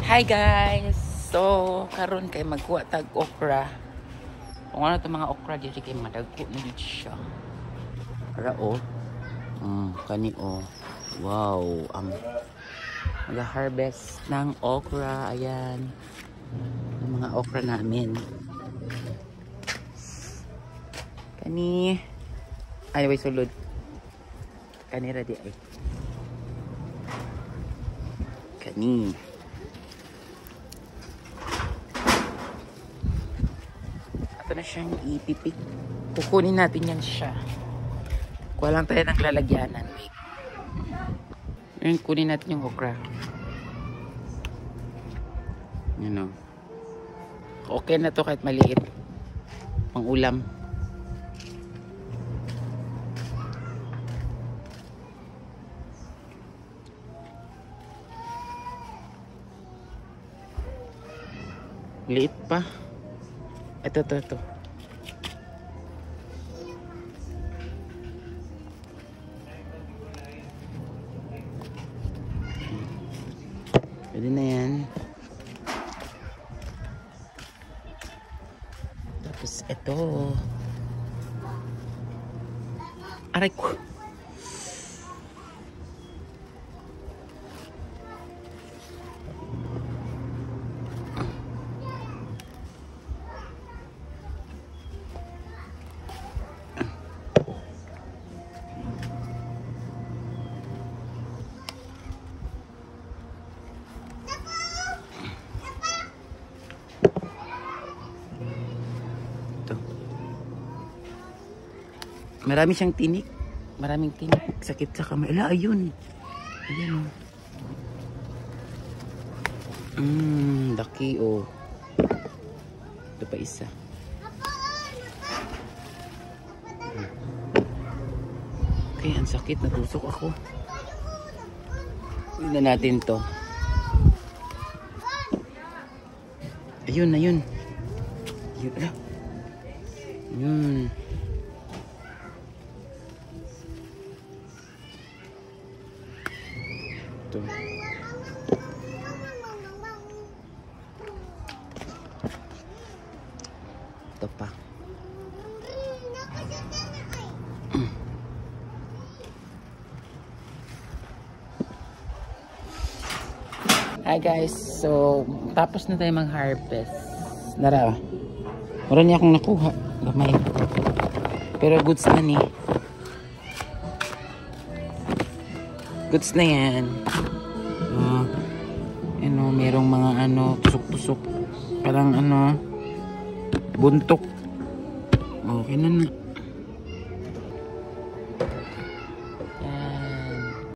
Hi guys! So, karon kay magkuha tag okra. Kung ano itong mga okra dito kay madagko na dito siya. Para kani wow, mag-harvest ng okra. Ayan. Yung mga okra namin. Kani. Ay, way sulod. Kani ready ay. Kani. Ito na siyang ipipik. Kukunin natin yan siya. Kuha lang tayo ng lalagyanan. Ngayon, kunin natin yung okra. Yan o. Okay na to kahit maliit. Pang ulam. Liit pa. Ito. Pwede na yan. Tapos ito. Aray ko. Marami siyang tinik. Maraming tinik. Sakit sa kamay. Ala, ayun. Ayan o. Daki o. Ito pa isa. Okay, ang sakit. Natusok ako. Tignan natin to. Ayun. Ayun. Ala. Ayun. Ito. Ito pa. Hi guys, so tapos na tayo mag-harvest. Nara, wala niya akong nakuha. Gamay. Pero goods na ni. Goods na yan. Merong mga tusok-tusok. Parang buntok. Okay na.